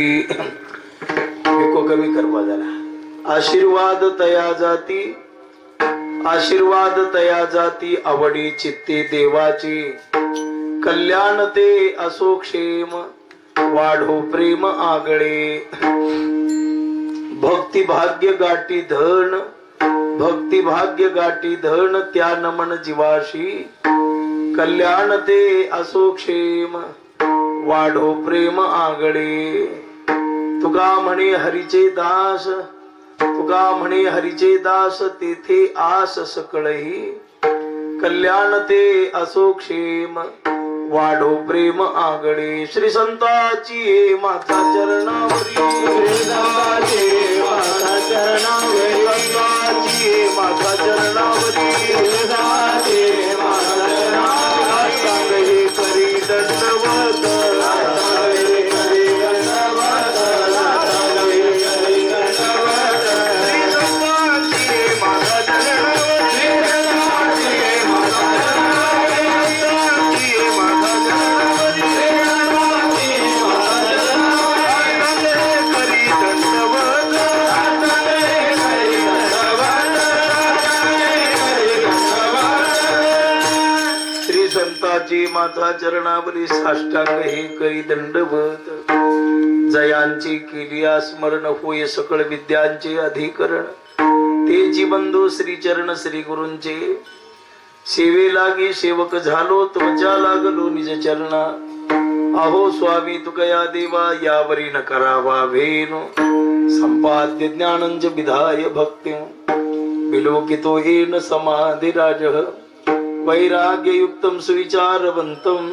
एको कमी करवा झाला. आशीर्वाद तया जाती आवडी चित्ती देवाची. कल्याण ते असो क्षेम वाढो प्रेम आगळे. भक्ती भाग्य गाठी धन त्या नमन जीवाशी. कल्याण ते असो क्षेम वाढो प्रेम आगळे. तुका म्हणे हरीचे दास तेथे आस सकळही. कल्याण ते असो क्षेम वाढो प्रेम आगळे. श्री संताची माता चरणावरी. माता चरणावरी करी दंडवत. माता चरणावरी साष्टांग हे करी दंडवत. जयांची केली स्मरण होय सकळ विद्यांचे अधिकरण. तेची बंधू श्री चरण श्री गुरूंचे. सेवे लागे सेवक झालो तुमच्या लागलो निज चरणा. अहो स्वामी तुकया देवा यावरी न करावा भेनो. संपाद्य ज्ञानंज विधाय भक्ती विलोकितो येन समाधी राज. वैराग्ययुक्तं सुविचारवंतं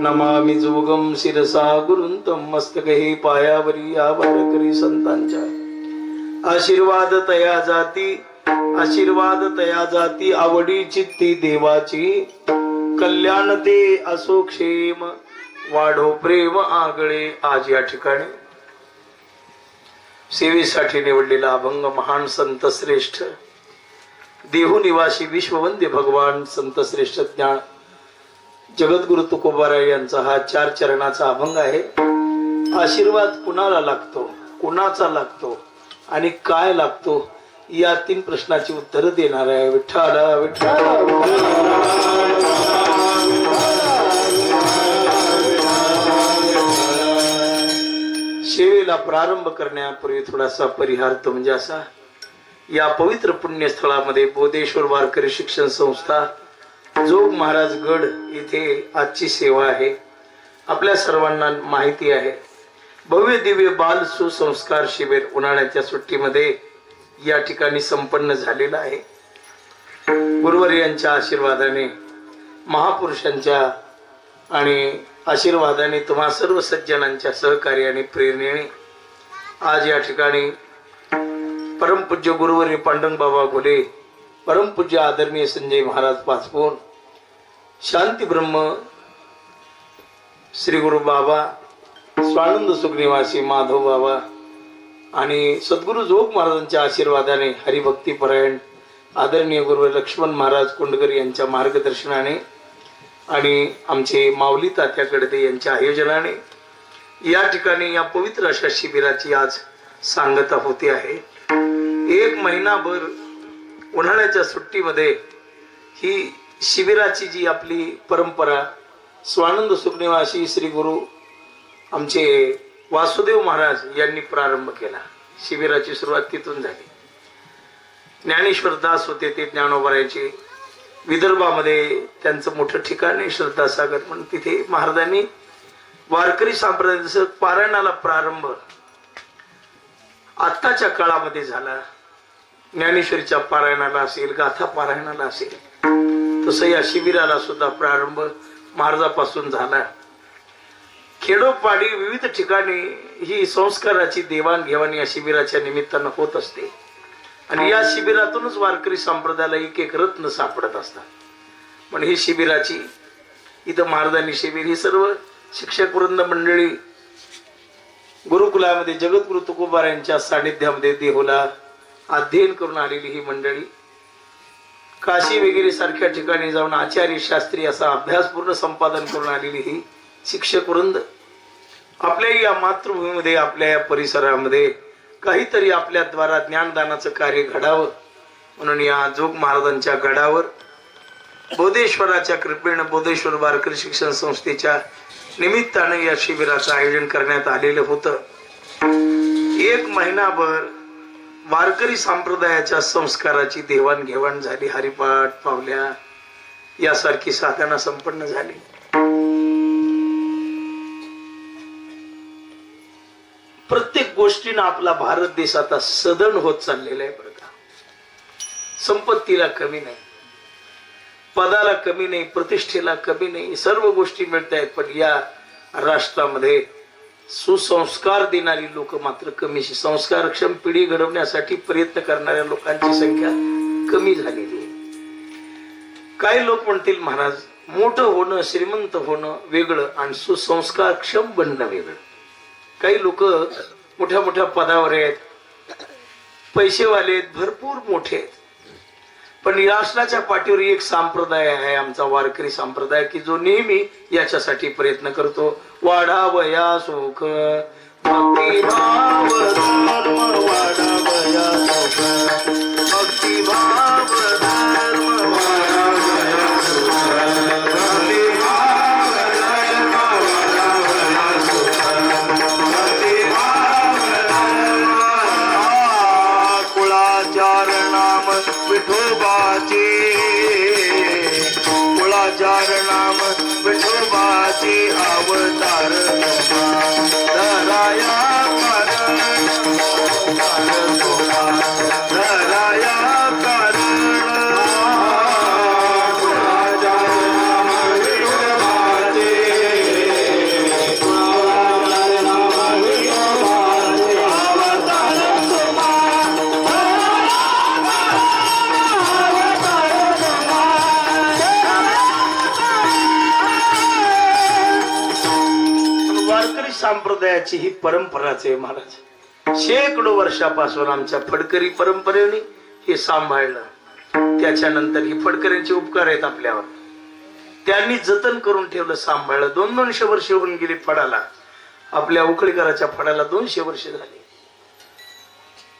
नमामि जोगम शिरसा गुरुंतम. मस्तक हे पायावरी आभार करी संतांच्या. आशीर्वाद तया जाती आवडी चित्ती देवाची. कल्याण ते असो क्षेम वाढो प्रेम आगळे. आज या ठिकाणी सेवेसाठी निवडलेला अभंग महान संत श्रेष्ठ देहू निवासी विश्ववंद्य भगवान संत श्रेष्ठ ज्ञान जगद्गुरु तुकोबाराय यांचा हा 4 चरणाचा अभंग आहे. आशीर्वाद कुणाला लागतो, कुणाचा लागतो आणि काय लागतो या 3 प्रश्नाची उत्तर देणार आहे. विठ्ठल विठ्ठल. सेवेला प्रारंभ करण्यापूर्वी थोडासा परिहार्थ म्हणजे असा. या पवित्र पुण्यस्थळामध्ये बोधेश्वर वारकरी शिक्षण संस्था जोग महाराज गड येथे आजची सेवा आहे. आपल्या सर्वांना माहिती आहे भव्य दिव्य बाल सुसंस्कार शिबिर उन्हाळ्याच्या सुट्टीमध्ये या ठिकाणी संपन्न झालेलं आहे. गुरुवर्यांच्या आशीर्वादाने महापुरुषांच्या आणि आशीर्वादाने तुम्हा सर्व सज्जनांच्या सहकार्याने प्रेरणेने आज या ठिकाणी परमपूज्य गुरुवर्य पांडुरंग बाबा घोले, परमपूज्य आदरणीय संजय महाराज पाचपोन, शांती ब्रह्म श्री गुरु बाबा, स्वानंद सुखनिवासी माधव बाबा आणि सद्गुरु जोग महाराजांच्या आशीर्वादाने हरिभक्ती परायण आदरणीय गुरु लक्ष्मण महाराज कुंडकर यांच्या मार्गदर्शनाने आणि आमचे माऊली तात्या कडदे यांच्या आयोजनाने या ठिकाणी या पवित्र अशा शिबिराची आज सांगता होती आहे. 1 महिनाभर उन्हाळ्याच्या सुट्टीमध्ये ही शिबिराची जी आपली परंपरा स्वानंद सुखनिवासी श्री गुरु आमचे वासुदेव महाराज यांनी प्रारंभ केला. शिबिराची सुरुवात तिथून झाली. ज्ञानेश्वर दास होते ते ज्ञानोबारायचे. विदर्भामध्ये त्यांचं मोठं ठिकाण आहे श्रद्धासागर म्हणून. तिथे महाराजांनी वारकरी संप्रदायाचं पारायणाला प्रारंभ आत्ताच्या काळामध्ये झाला. ज्ञानेश्वरीच्या पारायणाला असेल, गाथा पारायणाला असेल, तसं या शिबिराला सुद्धा प्रारंभ महाराजापासून झाला. खेडोपाडी विविध ठिकाणी ही संस्काराची देवाणघेवाण या शिबिराच्या निमित्तानं होत असते आणि या शिबिरातूनच वारकरी संप्रदायाला एक रत्न सापडत असतात. पण ही शिबिराची इथं महाराजांनी शिबिर ही सर्व शिक्षक वृंद मंडळी गुरुकुलामध्ये जगद्गुरु तुकोबारायांच्या सानिध्यामध्ये देहुला अध्ययन करून आलेली ही मंडळी, काशी वगैरे सारख्या ठिकाणी जाऊन आचार्य शास्त्री असा अभ्यासपूर्ण संपादन करून आलेली ही शिक्षक वृंद आपल्या या मातृभूमीमध्ये, आपल्या या परिसरामध्ये काहीतरी आपल्या द्वारा ज्ञानदानाचं कार्य घडावं म्हणून या जोग महाराजांच्या गडावर बोधेश्वराच्या कृपेने बोधेश्वर वारकरी शिक्षण संस्थेच्या निमित्ताने या शिबिराचं आयोजन करण्यात आलेलं होतं. एक महिनाभर वारकरी संप्रदायाच्या संस्काराची देवाणघेवाण झाली. हरिपाठ, पावल्या यासारखी साधना संपन्न झाली. प्रत्येक गोष्टीनं आपला भारत देश आता सदन होत चाललेला आहे. बरं का, संपत्तीला कमी नाही, पदाला कमी नाही, प्रतिष्ठेला कमी नाही, सर्व गोष्टी मिळत आहेत. पण या राष्ट्रामध्ये सुसंस्कार देणारी लोक मात्र कमी. संस्कारक्षम पिढी घडवण्यासाठी प्रयत्न करणाऱ्या लोकांची संख्या कमी झालेली आहे. काही लोक म्हणतील महाराज मोठं होणं, श्रीमंत होणं वेगळं आणि सुसंस्कारक्षम बनणं वेगळं. काही लोक मोठ्या मोठ्या पदावर आहेत, पैसेवाले आहेत, भरपूर मोठे आहेत. पण राष्ट्राच्या पाठीवर एक संप्रदाय आहे, आमचा वारकरी संप्रदाय, की जो नेहमी याच्यासाठी प्रयत्न करतो. वाढावया सुख भक्तिभाव धर्म, वाढावया सुख भक्तिभाव धर्म, वाढावया सुख भक्तिभाव धर्म, वाढावया सुख भक्तिभाव धर्म. कुळाचार नाम विठोबाचे, कुळाचार नाम विठोबाचे अवतार धराया कारण, धराया कारण. कुळाचार नाम विठोबाचे, कुळाचार नाम विठोबाचे अवतार संप्रदायाची ही परंपराच आहे महाराज. शेकडो वर्षापासून आमच्या फडकरी परंपरेने हे सांभाळलं. त्याच्यानंतर ही फडकऱ्यांचे उपकार आहेत आपल्यावर, त्यांनी जतन करून ठेवलं, सांभाळलं. 200 वर्ष होऊन गेली फडाला. आपल्या उखळीकराच्या फडाला 200 वर्ष झाली.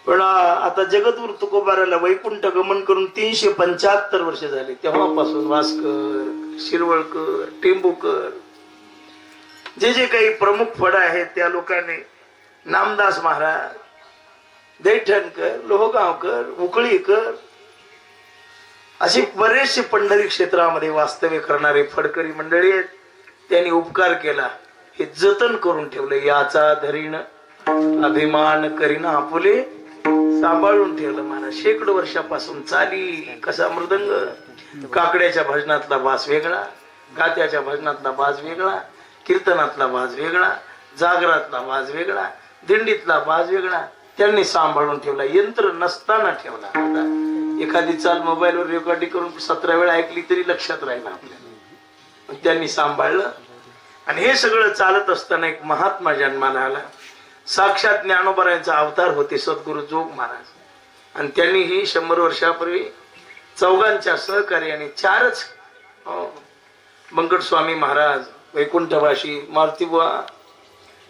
पण आता जगद्गुरु तुकोबाराला वैकुंठ गमन करून 375 वर्ष झाली. तेव्हापासून वासकर, शिरवळकर, टेंबूकर, जे जे काही प्रमुख फड आहेत त्या लोकांनी, नामदास महाराज, दैठणकर, लोहगावकर, उकळीकर, अशी बरेचसे पंढरी क्षेत्रामध्ये वास्तव्य करणारे फडकरी मंडळी आहेत. त्यांनी उपकार केला, हे जतन करून ठेवलं. याचा धरीन अभिमान करीन आपुले, सांभाळून ठेवलं महाराज. शेकडो वर्षापासून चाली. कसा मृदंग, काकड्याच्या भजनातला बास वेगळा, गात्याच्या भजनातला बाज वेगळा, कीर्तनातला बाज वेगळा, जागरातला बाज वेगळा, दिंडीतला बाज वेगळा. त्यांनी सांभाळून ठेवला, यंत्र नसताना ठेवला. आता एखादी चाल मोबाईलवर रेकॉर्डिंग करून 17 वेळा ऐकली तरी लक्षात राहील आपल्याला. त्यांनी सांभाळलं. आणि हे सगळं चालत असताना एक महात्मा जन्माला आला. साक्षात ज्ञानोबरायांचा अवतार होते सद्गुरु जोग महाराज. आणि त्यांनी ही 100 वर्षापूर्वी चौघांच्या सहकार्याने 4च बंकट स्वामी महाराज, वैकुंठवासी, मारुतीबुवा,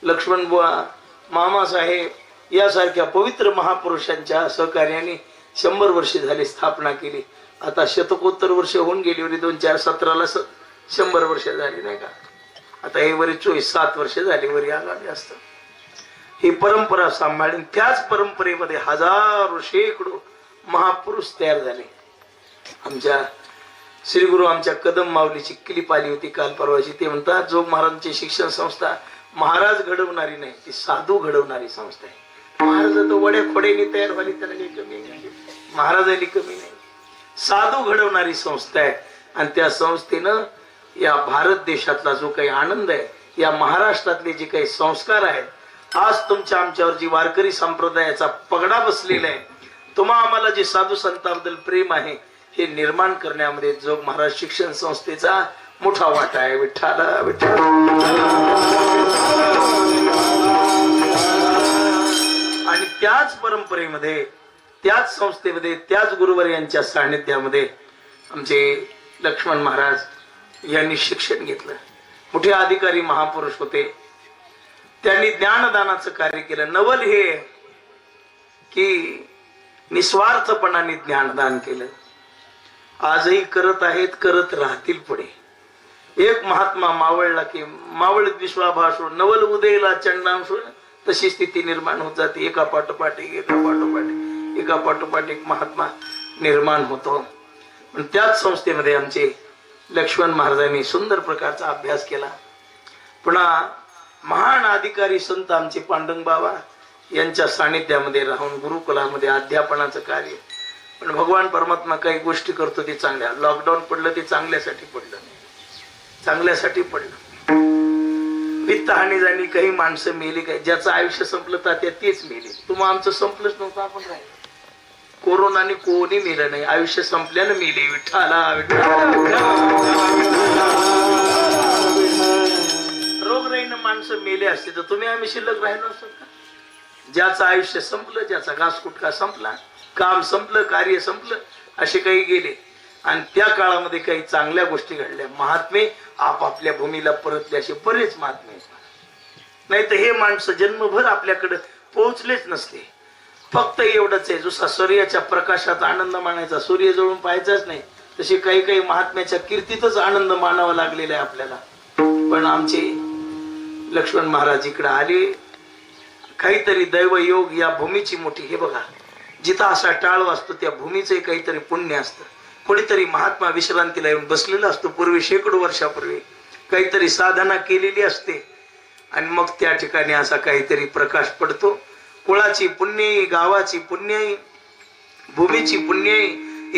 लक्ष्मणबुवा, मामासाहेब यासारख्या पवित्र महापुरुषांच्या सहकार्याने 100 वर्ष झाली स्थापना केली. आता शतकोत्तर वर्ष होऊन गेली. 2017ला 100 वर्ष झाली नाही का. आता हे वरी 24-7 वर्ष झाली वरी आगामी असत. ही परंपरा सांभाळून त्याच परंपरेमध्ये हजारो शेकडो महापुरुष तयार झाले. आमच्या श्री गुरु आमच्या कदम माऊलीची क्लिप आली होती काल परवाची. ते म्हणतात जोग महाराजांची शिक्षण संस्था महाराज घडवणारी नाही, ती साधू घडवणारी संस्था आहे. महाराज तर वड्या खोड्याने तयार व्हायला त्याला काही कमी नाही, महाराजांनी कमी नाही. साधू घडवणारी संस्था आहे. आणि त्या संस्थेनं या भारत देशातला जो काही आनंद आहे, या महाराष्ट्रातले जे काही संस्कार आहेत, आज तुमच्या आमच्यावर जी वारकरी संप्रदायाचा पगडा बसलेला आहे, तुम्हा आम्हाला जे साधू संतांबद्दल प्रेम आहे, हे निर्माण करण्यामध्ये जोग महाराज शिक्षण संस्थेचा मोठा वाटा आहे. विठ्ठला विठ्ठल. आणि त्याच परंपरेमध्ये, त्याच संस्थेमध्ये, त्याच गुरुवर यांच्या सानिध्यामध्ये आमचे लक्ष्मण महाराज यांनी शिक्षण घेतलं. मोठे अधिकारी महापुरुष होते. त्यांनी ज्ञानदानाचं कार्य केलं. नवल हे की निस्वार्थपणाने ज्ञानदान केलं. आजही करत आहेत, करत राहतील पुढे. एक महात्मा मावळला की मावळ विश्वाभासो नवल उदयला चंडांश, तशी स्थिती निर्माण होत जाते. एका पाठोपाठ एक महात्मा निर्माण होतो. पण त्याच संस्थेमध्ये आमचे लक्ष्मण महाराजांनी सुंदर प्रकारचा अभ्यास केला. पुन्हा महान अधिकारी संत आमचे पांडुरंग बाबा यांच्या सानिध्यामध्ये राहून गुरुकुलामध्ये अध्यापनाचं कार्य. पण भगवान परमात्मा काही गोष्टी करतो ते चांगल्या. लॉकडाऊन पडलं ते चांगल्यासाठी पडलं, चांगल्यासाठी पडलं. वित्तहानी झाली, काही माणसं मेली, काही ज्याचं आयुष्य संपलं तात्या तेच मेले. तुम्हाला आमचं संपलंच नव्हतं, आपण राहिलं. कोरोनाने कोणी मेलं नाही, आयुष्य संपल्यानं मेले. विठ्ठला रोगराईनं माणसं मेले असते तर तुम्ही आम्ही शिल्लक राहिलो असतो का? ज्याचं आयुष्य संपलं, ज्याचा घासकुटका संपला, काम संपलं, कार्य संपलं, असे काही गेले. आणि त्या काळामध्ये काही चांगल्या गोष्टी घडल्या. महात्मे आपापल्या भूमीला परतले, असे बरेच महात्मे. नाही तर हे माणसं जन्मभर आपल्याकडे पोहोचलेच नसते. फक्त एवढंच आहे, जसा सूर्याच्या प्रकाशात आनंद मानायचा, सूर्य जवळून पाहायचाच नाही, तसे काही काही महात्म्याच्या कीर्तीतच आनंद मानावा लागलेला आहे आपल्याला. पण आमचे लक्ष्मण महाराज इकडे आले. काहीतरी दैवयोग या भूमीची मोठी. हे बघा, जिथं असा टाळ वाजतो त्या भूमीचं काहीतरी पुण्य असतं. कोणीतरी महात्मा विश्रांतीला येऊन बसलेला असतो. पूर्वी शेकडो वर्षापूर्वी काहीतरी साधना केलेली असते आणि मग त्या ठिकाणी असा काहीतरी प्रकाश पडतो. कुळाची पुण्य, गावाची पुण्य, भूमीची पुण्य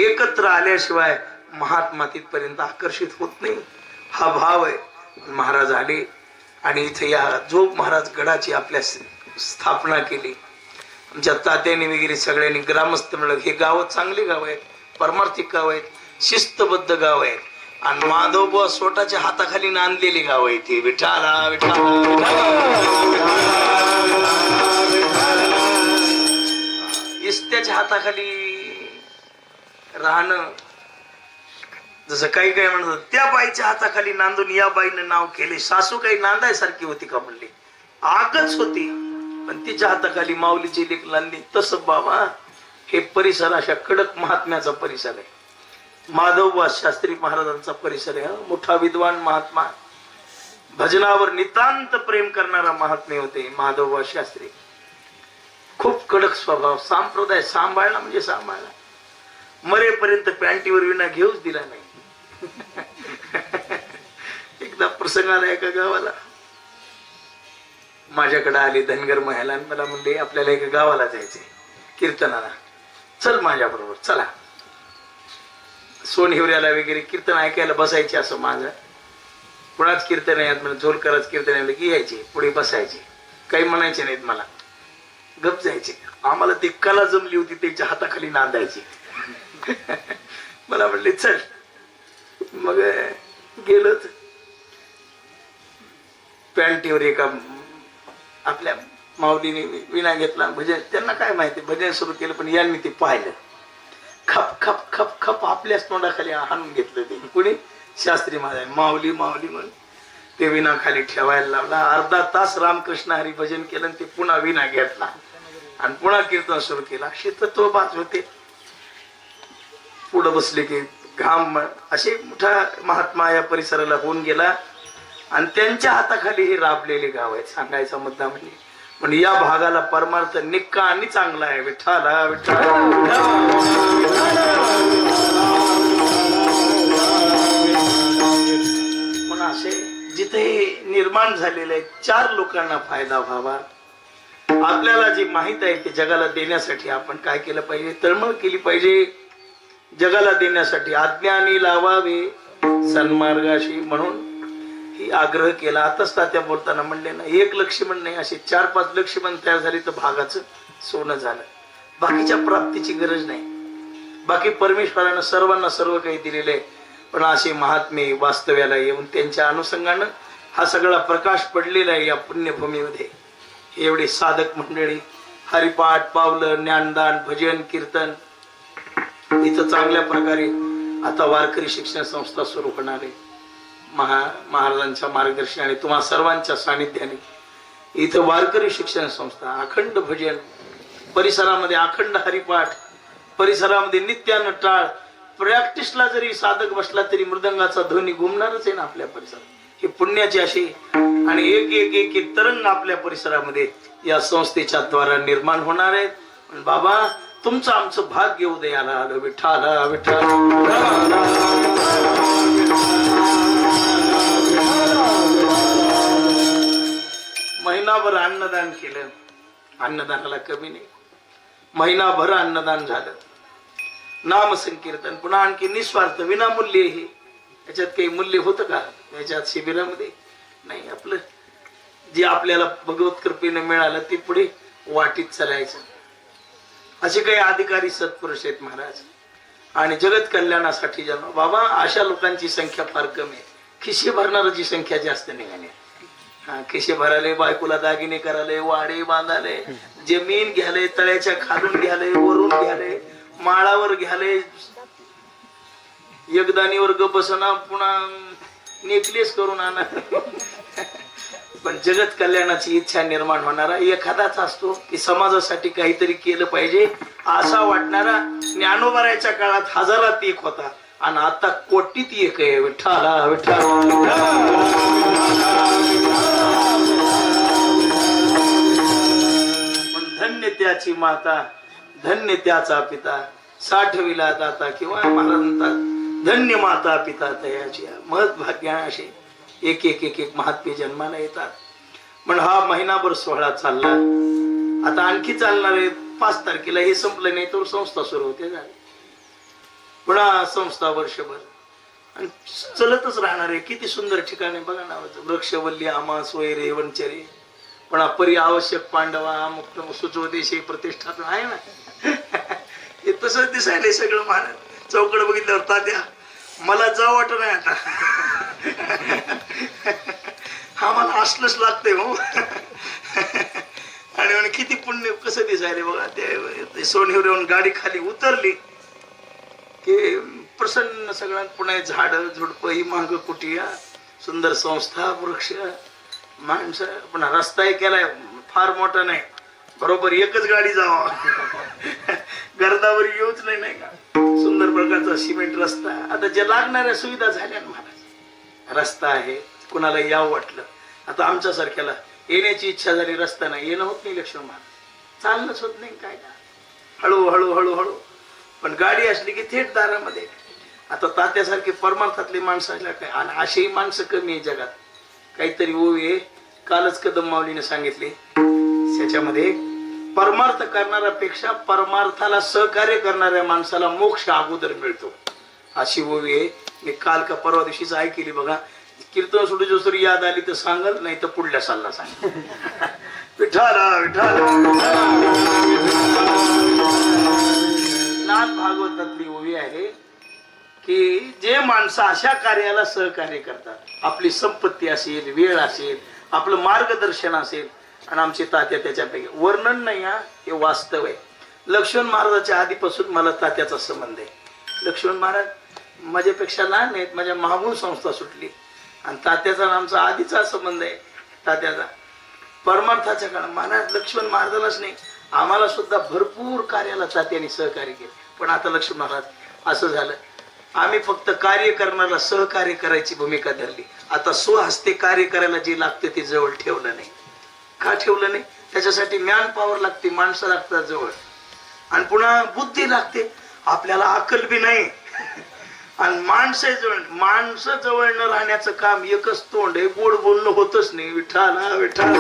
एकत्र आल्याशिवाय महात्मा तिथपर्यंत आकर्षित होत नाही. हा भाव आहे. महाराज आले आणि इथे या जोग महाराज गडाची आपल्या स्थापना केली. आमच्या तात्याने वगैरे सगळ्यांनी ग्रामस्थ मिळत. हे गाव चांगली गाव आहेत, परमार्थिक गाव आहेत, शिस्तबद्ध गाव आहेत आणि माधवबुवा स्वतःच्या हाताखाली नांदलेली गाव आहे ती. विठाला इस्त्याच्या हाताखाली राहणं. जसं काही काही म्हणतात त्या बाईच्या हाताखाली नांदून या बाईनं नाव केले. सासू काही नांदायसारखी होती का म्हणली? आगच होती, पण तिच्या हाताखाली माऊलीची लेख नांदली. तसं बाबा हे परिसर अशा कडक महात्म्याचा परिसर आहे. माधवबुवा शास्त्री महाराजांचा परिसर आहे. मोठा विद्वान महात्मा, भजनावर नितांत प्रेम करणारा महात्मे होते माधवबुवा शास्त्री. खूप कडक स्वभाव. संप्रदाय सांभाळला म्हणजे सांभाळला. मरेपर्यंत पॅन्टीवर विना घेऊच दिला नाही. एकदा प्रसंग आला एका गावाला. माझ्याकडे आले धनगर महिला आणि मला म्हणले आपल्याला एका गावाला जायचंय कीर्तनाला, चल माझ्या बरोबर. चला. सोनहिवऱ्याला वगैरे कीर्तन ऐकायला बसायचे असं माझं. कुणाच कीर्तन आहे म्हणजे झोलकरच कीर्तन आहे की यायचे पुढे बसायचे, काही म्हणायचे नाहीत मला, गप जायचे. आम्हाला ती कला जमली होती त्याच्या हाताखाली नांदायची. मला म्हणले चल. मग गेलो. पॅन्टीवर एका आपल्या माऊलीने विना घेतला. भजन त्यांना काय माहिती, भजन सुरू केलं. पण यांनी ते पाहिलं. खप खप खप खप आपल्याच तोंडाखाली हाणून घेतलं ते. कुणी? शास्त्री महाराज. माऊली माऊली म्हणून ते विना खाली ठेवायला लावला. अर्धा तास रामकृष्ण हरी भजन केलं आणि ते पुन्हा विना घेतला आणि पुन्हा कीर्तन सुरू केला. असे तत्वबाज होते. पुढं बसले की घाम. असे मोठा महात्मा या परिसराला होऊन गेला आणि त्यांच्या हाताखाली हे राबलेले गाव आहेत. सांगायचा मुद्दा म्हणजे पण या भागाला परमार्थ निक्का आणि चांगला आहे. विठ्ठला विठ्ठला. पण असे जिथे निर्माण झालेले आहेत, 4 लोकांना फायदा व्हावा. आपल्याला जी माहित आहे ते जगाला देण्यासाठी आपण काय केलं पाहिजे? तळमळ केली पाहिजे. जगाला देण्यासाठी अज्ञानी लावावे सन्मार्गाशी म्हणून ही आग्रह केला. आताच तात्या बोलताना म्हणले ना, 1 लक्ष्मण नाही असे 4-5 लक्ष्मण तयार झाले तर भागाचं सोनं झालं. बाकीच्या प्राप्तीची गरज नाही. बाकी परमेश्वरानं सर्वांना सर्व काही दिलेले. पण असे महात्मे वास्तव्याला येऊन त्यांच्या अनुषंगानं हा सगळा प्रकाश पडलेला आहे या पुण्यभूमीमध्ये. एवढे साधक मंडळी, हरिपाठ, पावलं, ज्ञानदान, भजन, कीर्तन. इथं चांगल्या प्रकारे आता वारकरी शिक्षण संस्था सुरू होणार आहे. महाराजांच्या मार्गदर्शनाने तुम्हा सर्वांच्या सानिध्याने इथं वारकरी शिक्षण संस्था, अखंड भजन, परिसरामध्ये अखंड हरिपाठ, परिसरामध्ये नित्यानं टाळ, प्रॅक्टिसला जरी साधक बसला तरी मृदंगाचा ध्वनी घुमणारच आहे ना आपल्या परिसरात. हे पुण्याचे असे आणि एक एक एक एक तरंग आपल्या परिसरामध्ये या संस्थेच्या द्वारा निर्माण होणार आहेत. बाबा तुमचं आमचं भाग्य उदयाला आलं. विठ्ठला विठ्ठल. महिनाभर अन्नदान केलं, अन्नदानाला कमी नाही. महिनाभर अन्नदान झालं, नाम संकीर्तन, पुन्हा आणखी निस्वार्थ विनामूल्य. हे याच्यात काही मूल्य होतं का याच्यात शिबिरामध्ये? नाही. आपलं जे आपल्याला भगवत कृपेने मिळालं ते पुढे वाटीत चालायचं. असे काही अधिकारी सत्पुरुष आहेत महाराज आणि जगत कल्याणासाठी जन्म. बाबा अशा लोकांची संख्या फार कमी आहे. खिशे भरणाऱ्याची संख्या जास्त निघाली. खिशे भराले, बायकोला दागिने कराले, वाडे बांधाले, जमीन घ्याले, तळ्याच्या खालून घ्याले, वरून घ्याले, माळावर घ्याले, एकदानीवर ग बसना, पुन्हा नेकलेस करून आणा. पण जगत कल्याणाची इच्छा निर्माण होणारा एखादाच असतो की समाजासाठी काहीतरी केलं पाहिजे असा वाटणारा. ज्ञानोबारायच्या काळात हजारात एक होता आणि आता कोटीत एक आहे. विठ्ठला विठ्ठल. पण धन्य त्याची माता, धन्य त्याचा पिता, साठविला दाता किंवा महाराज धन्य माता पिता तयाची. महत् भाग्या असे एक एक एक एक महात्मे जन्माला येतात. पण हा महिनाभर सोहळा चालला. आता आणखी चालणार आहे. 5 तारखेला हे संपलं नाही तर संस्था सुरू होते. झाली पुन्हा संस्था वर्षभर आणि चलतच राहणार आहे. किती सुंदर ठिकाणे बघा ना. वृक्षवल्ली, आमास, वैरे, वनचरे, पण परी आवश्यक, पांडवा, मुक्त, सुचोदेशी, प्रतिष्ठापन आहे ना. हे तसंच दिसायलंय सगळं महाराज. चौकड बघितल्यावर तात्या मला जाऊ वाटत नाही आता. हा मला असलंच लागतंय हो. आणि किती पुण्य कसं दिसायले बघा. ते सोनेवरून गाडी खाली उतरली की प्रसन्न सगळ्यात. पुन्हा झाड झुडप ही माग कुटिया, सुंदर संस्था, वृक्ष, माणसं. पुन्हा रस्ताही केलाय फार मोठा नाही, बरोबर एकच गाडी जावा. गर्दावर येऊच नाही का. सुंदर प्रकारचा सिमेंट रस्ता. आता ज्या लागणाऱ्या सुविधा झाल्या महाराज. रस्ता आहे, कुणाला यावं वाटलं. आता आमच्या सारख्याला येण्याची इच्छा झाली, रस्ता नाही, येणं होत नाही. लक्ष्मण महाराज चालणंच होत नाही. काय का हळू हळू हळू हळू. पण गाडी असली की थेट दारामध्ये. आता तात्यासारखे परमार्थातले माणसाला काय, आणि असेही माणसं कमी आहे जगात. काहीतरी ओवी आहे, कालच कदम माऊलीने सांगितले त्याच्यामध्ये, परमार्थ करणाऱ्यापेक्षा परमार्थाला सहकार्य करणाऱ्या माणसाला मोक्ष अगोदर मिळतो. अशी ओवी आहे. मी काल का परवा दिवशीच ऐकली बघा. कीर्तन सोडू जो तरी याद आली तर सांगल, नाही तर पुढल्या सालला सांग. विठाला विठाला. नाथ भागवतातली ओवी आहे की जे माणसं अशा कार्याला सहकार्य करतात, आपली संपत्ती असेल, वेळ असेल, आपलं मार्गदर्शन असेल, आणि आमचे तात्या त्याच्यापैकी वर्णन नाही, हे वास्तव आहे. लक्ष्मण महाराजाच्या आधीपासून मला तात्याचा संबंध आहे. लक्ष्मण महाराज माझ्यापेक्षा लहान आहेत, माझ्या मागून संस्था सुटली आणि तात्याचा आमचा आधीचा संबंध आहे. तात्याचा परमार्थाच्या काळात महाराज लक्ष्मण महाराजालाच नाही, आम्हाला सुद्धा भरपूर कार्याला तात्याने सहकार्य केले. पण आता लक्ष्मण महाराज असं झालं, आम्ही फक्त कार्य करण्याला सहकार्य करायची भूमिका धरली. आता स्वहस्ते कार्य करायला जे लागते ते जवळ ठेवलं नाही. का ठेवलं नाही? त्याच्यासाठी मॅन पॉवर लागते, माणसं लागतात जवळ, आणि पुन्हा बुद्धी लागते. आपल्याला अक्कल बी नाही आणि माणसं जवळ न राहण्याचं काम एकच तोंड आहे, गोड बोलणं होतच नाही. विठाला विठाला.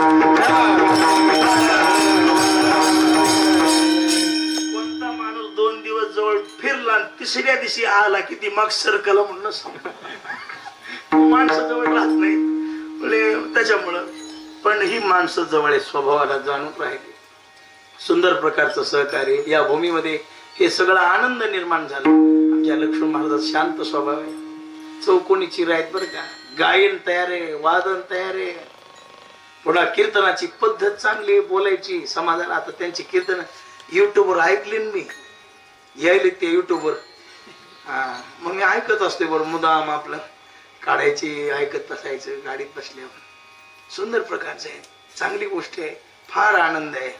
कोणता माणूस 2 दिवस जवळ फिरला आणि 3ऱ्या दिवशी आला की ती मग सर्कल म्हणून सांग. माणसं जवळ राहत नाही त्याच्यामुळं. पण ही माणसं जवळ स्वभावाला जाणून राहिली. सुंदर प्रकारचं सहकार्य या भूमीमध्ये. हे सगळं आनंद निर्माण झाला. आमच्या लक्ष्मण महाराजात शांत स्वभाव आहे. चौकोनीची राहत बरं का. गायन तयार आहे, वादन तयार आहे, पुन्हा कीर्तनाची पद्धत चांगली बोलायची समाजाला. आता त्यांची कीर्तन युट्यूबवर ऐकली मी, यायले ते युट्यूबवर. मग मी ऐकत असते बरं, मुदाम आपलं काढायची, ऐकत बसायचं गाडीत बसल्यावर. सुंदर प्रकारचं आहे, चांगली गोष्ट आहे, फार आनंद आहे.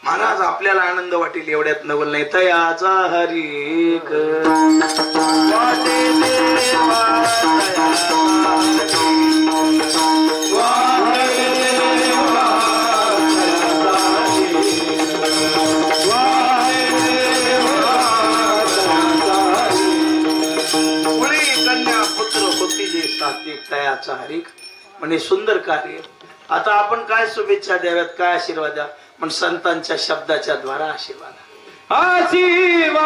महाराज आपल्याला आनंद वाटेल एवढ्यात नवल नाही. तयाचा हरी वाटे देवा कन्या पुत्र होती जे सात्विक तयाचा हरिक म्हणजे सुंदर कार्य. आता आपण काय शुभेच्छा द्याव्यात, काय आशीर्वाद द्या? पण संतांच्या शब्दाच्या द्वारा आशीर्वाद. आशीर्वाद